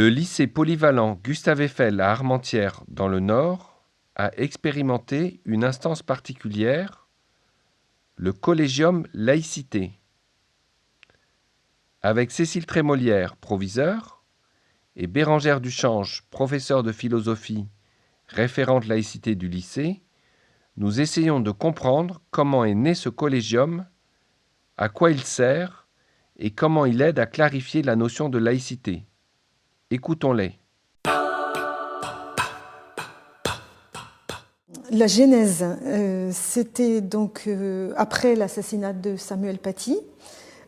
Le lycée polyvalent Gustave Eiffel à Armentières, dans le Nord, a expérimenté une instance particulière, le Collégium Laïcité. Avec Cécile Trémolière, proviseur, et Bérangère Duchange, professeure de philosophie, référente laïcité du lycée, nous essayons de comprendre comment est né ce collégium, à quoi il sert et comment il aide à clarifier la notion de laïcité. Écoutons-les. La genèse, c'était donc après l'assassinat de Samuel Paty.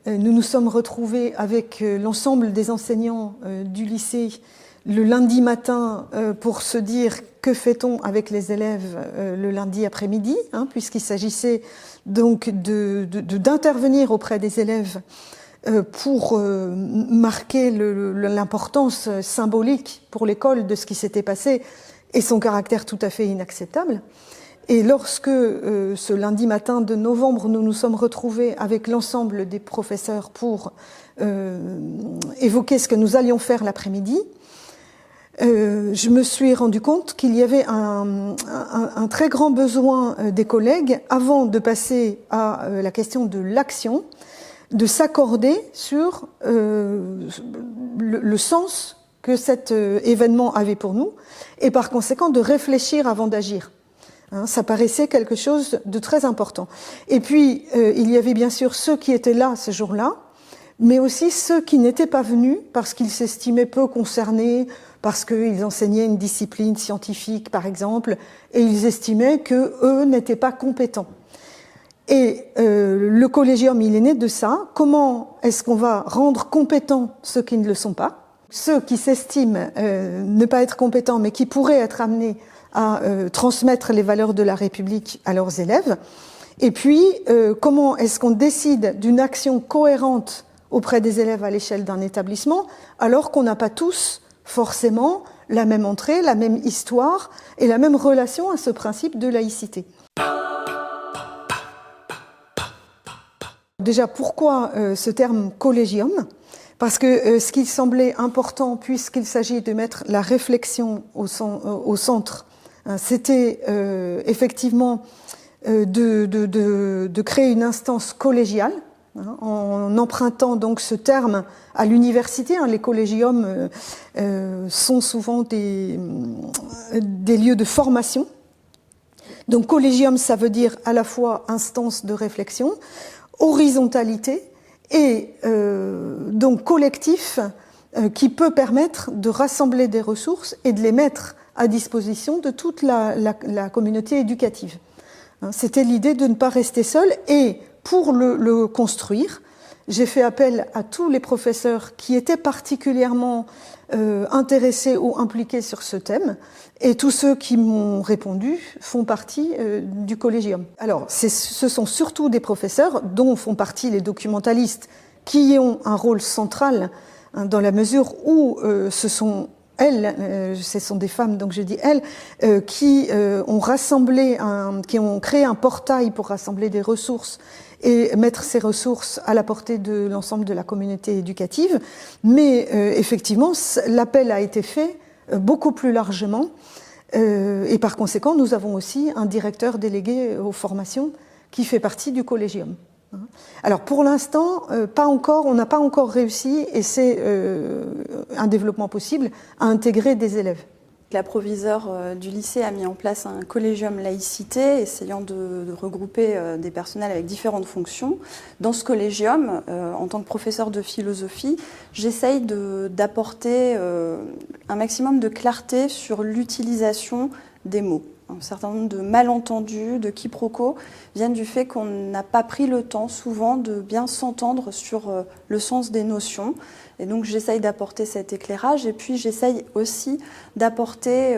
Nous nous sommes retrouvés avec l'ensemble des enseignants du lycée le lundi matin pour se dire que fait-on avec les élèves le lundi après-midi, puisqu'il s'agissait donc d'intervenir auprès des élèves pour marquer l'importance symbolique pour l'école de ce qui s'était passé et son caractère tout à fait inacceptable. Et lorsque, ce lundi matin de novembre, nous nous sommes retrouvés avec l'ensemble des professeurs pour évoquer ce que nous allions faire l'après-midi, je me suis rendu compte qu'il y avait un très grand besoin des collègues, avant de passer à la question de l'action, de s'accorder sur le sens que cet événement avait pour nous, et par conséquent de réfléchir avant d'agir. Ça paraissait quelque chose de très important. Et puis, il y avait bien sûr ceux qui étaient là ce jour-là, mais aussi ceux qui n'étaient pas venus parce qu'ils s'estimaient peu concernés, parce qu'ils enseignaient une discipline scientifique, par exemple, et ils estimaient qu'eux n'étaient pas compétents. Et le collégium, il est né de ça. Comment est-ce qu'on va rendre compétents ceux qui ne le sont pas ? Ceux qui s'estiment ne pas être compétents, mais qui pourraient être amenés à transmettre les valeurs de la République à leurs élèves. Et puis, comment est-ce qu'on décide d'une action cohérente auprès des élèves à l'échelle d'un établissement, alors qu'on n'a pas tous forcément la même entrée, la même histoire et la même relation à ce principe de laïcité. Déjà, pourquoi ce terme collégium ? Parce que ce qui semblait important, puisqu'il s'agit de mettre la réflexion au centre, c'était effectivement de créer une instance collégiale, en empruntant donc ce terme à l'université. Les collégiums sont souvent des lieux de formation. Donc collégium, ça veut dire à la fois instance de réflexion, horizontalité et donc collectif qui peut permettre de rassembler des ressources et de les mettre à disposition de toute la communauté éducative. C'était l'idée de ne pas rester seul, et pour le construire, j'ai fait appel à tous les professeurs qui étaient particulièrement intéressés ou impliqués sur ce thème, et tous ceux qui m'ont répondu font partie du collégium. Alors, ce sont surtout des professeurs dont font partie les documentalistes qui ont un rôle central dans la mesure où ce sont elles, ce sont des femmes, donc je dis elles, qui ont rassemblé, qui ont créé un portail pour rassembler des ressources et mettre ces ressources à la portée de l'ensemble de la communauté éducative. Mais effectivement, l'appel a été fait beaucoup plus largement, et par conséquent, nous avons aussi un directeur délégué aux formations qui fait partie du collégium. Alors pour l'instant, pas encore, on n'a pas encore réussi, et c'est un développement possible, à intégrer des élèves. La proviseure du lycée a mis en place un collégium laïcité, essayant de regrouper des personnels avec différentes fonctions. Dans ce collégium, en tant que professeur de philosophie, j'essaye d'apporter un maximum de clarté sur l'utilisation des mots. Un certain nombre de malentendus, de quiproquos, viennent du fait qu'on n'a pas pris le temps souvent de bien s'entendre sur le sens des notions. Et donc j'essaye d'apporter cet éclairage, et puis j'essaye aussi d'apporter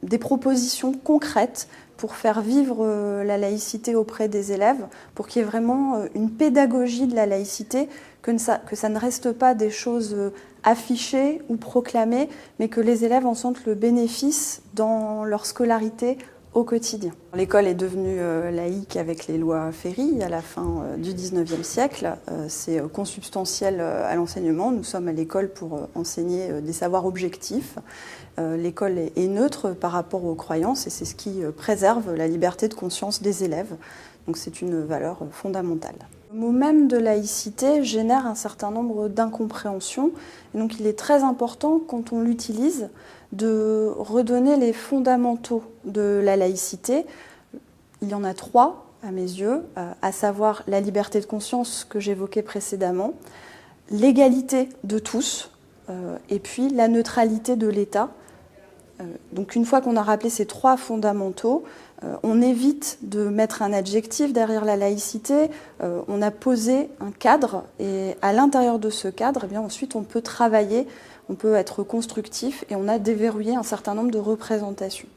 des propositions concrètes pour faire vivre la laïcité auprès des élèves, pour qu'il y ait vraiment une pédagogie de la laïcité, que ça ne reste pas des choses affichées ou proclamées, mais que les élèves en sentent le bénéfice dans leur scolarité au quotidien. L'école est devenue laïque avec les lois Ferry à la fin du XIXe siècle. C'est consubstantiel à l'enseignement. Nous sommes à l'école pour enseigner des savoirs objectifs. L'école est neutre par rapport aux croyances et c'est ce qui préserve la liberté de conscience des élèves. Donc c'est une valeur fondamentale. Le mot même de laïcité génère un certain nombre d'incompréhensions. Et donc il est très important, quand on l'utilise, de redonner les fondamentaux de la laïcité. Il y en a 3 à mes yeux, à savoir la liberté de conscience que j'évoquais précédemment, l'égalité de tous et puis la neutralité de l'État. Donc une fois qu'on a rappelé ces 3 fondamentaux, on évite de mettre un adjectif derrière la laïcité, on a posé un cadre et à l'intérieur de ce cadre, eh bien, ensuite on peut travailler, on peut être constructif et on a déverrouillé un certain nombre de représentations.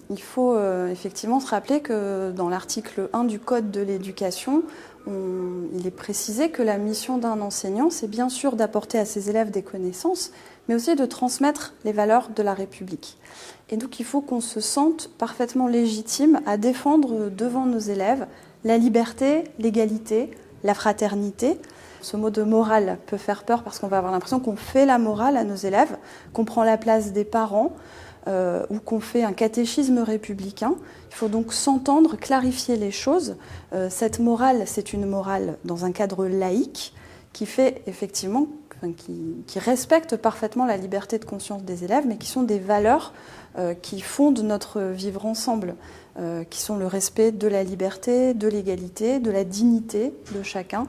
Il faut effectivement se rappeler que dans l'article 1 du Code de l'éducation, il est précisé que la mission d'un enseignant, c'est bien sûr d'apporter à ses élèves des connaissances, mais aussi de transmettre les valeurs de la République. Et donc il faut qu'on se sente parfaitement légitime à défendre devant nos élèves la liberté, l'égalité, la fraternité. Ce mot de morale peut faire peur parce qu'on va avoir l'impression qu'on fait la morale à nos élèves, qu'on prend la place des parents, ou qu'on fait un catéchisme républicain. Il faut donc s'entendre, clarifier les choses. Cette morale, c'est une morale dans un cadre laïque qui fait effectivement, qui respecte parfaitement la liberté de conscience des élèves, mais qui sont des valeurs qui fondent notre vivre ensemble, qui sont le respect de la liberté, de l'égalité, de la dignité de chacun.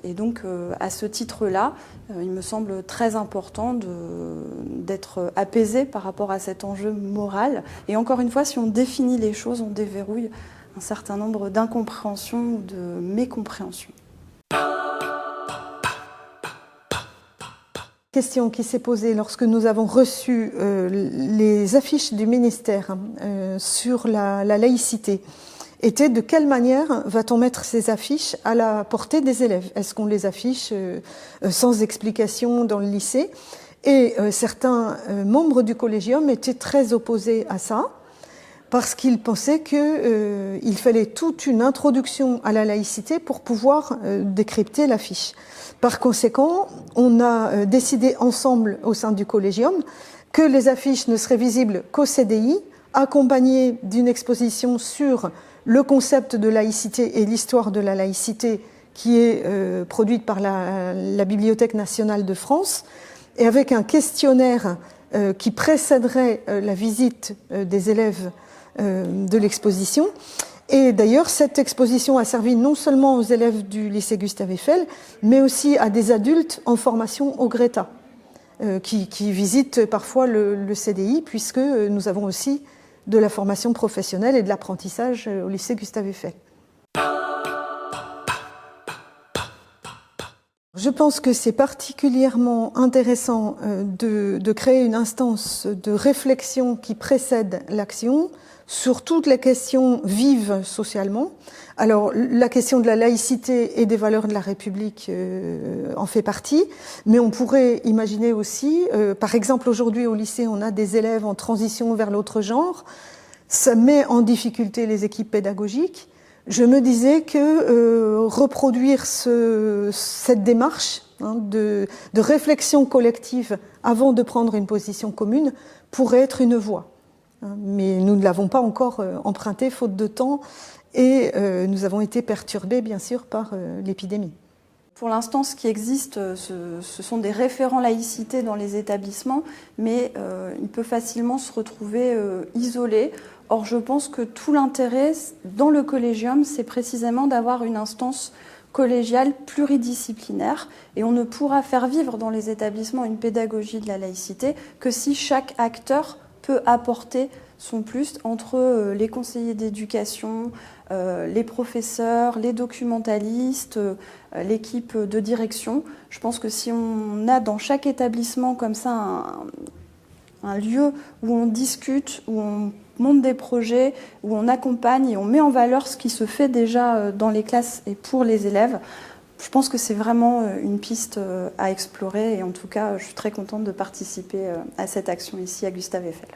Et donc, à ce titre-là, il me semble très important d'être apaisé par rapport à cet enjeu moral. Et encore une fois, si on définit les choses, on déverrouille un certain nombre d'incompréhensions ou de mécompréhensions. Question qui s'est posée lorsque nous avons reçu les affiches du ministère sur la laïcité était de quelle manière va-t-on mettre ces affiches à la portée des élèves? Est-ce qu'on les affiche sans explication dans le lycée? Et certains membres du collégium étaient très opposés à ça parce qu'ils pensaient qu'il fallait toute une introduction à la laïcité pour pouvoir décrypter l'affiche. Par conséquent, on a décidé ensemble au sein du collégium que les affiches ne seraient visibles qu'au CDI, accompagnées d'une exposition sur le concept de laïcité et l'histoire de la laïcité qui est produite par la Bibliothèque nationale de France, et avec un questionnaire qui précéderait la visite des élèves de l'exposition. Et d'ailleurs, cette exposition a servi non seulement aux élèves du lycée Gustave Eiffel, mais aussi à des adultes en formation au Greta, qui visitent parfois le CDI, puisque nous avons aussi de la formation professionnelle et de l'apprentissage au lycée Gustave Eiffel. Je pense que c'est particulièrement intéressant de créer une instance de réflexion qui précède l'action sur toutes les questions vives socialement. Alors, la question de la laïcité et des valeurs de la République en fait partie, mais on pourrait imaginer aussi, par exemple aujourd'hui au lycée, on a des élèves en transition vers l'autre genre, ça met en difficulté les équipes pédagogiques. Je me disais que reproduire cette démarche de réflexion collective avant de prendre une position commune pourrait être une voie. Mais nous ne l'avons pas encore emprunté faute de temps et nous avons été perturbés bien sûr par l'épidémie. Pour l'instant, ce qui existe, ce sont des référents laïcité dans les établissements, mais il peut facilement se retrouver isolé. Or, je pense que tout l'intérêt dans le collégium, c'est précisément d'avoir une instance collégiale pluridisciplinaire, et on ne pourra faire vivre dans les établissements une pédagogie de la laïcité que si chaque acteur peut apporter son plus entre les conseillers d'éducation, les professeurs, les documentalistes, l'équipe de direction. Je pense que si on a dans chaque établissement comme ça un lieu où on discute, où on monte des projets, où on accompagne et on met en valeur ce qui se fait déjà dans les classes et pour les élèves, je pense que c'est vraiment une piste à explorer et en tout cas, je suis très contente de participer à cette action ici à Gustave Eiffel.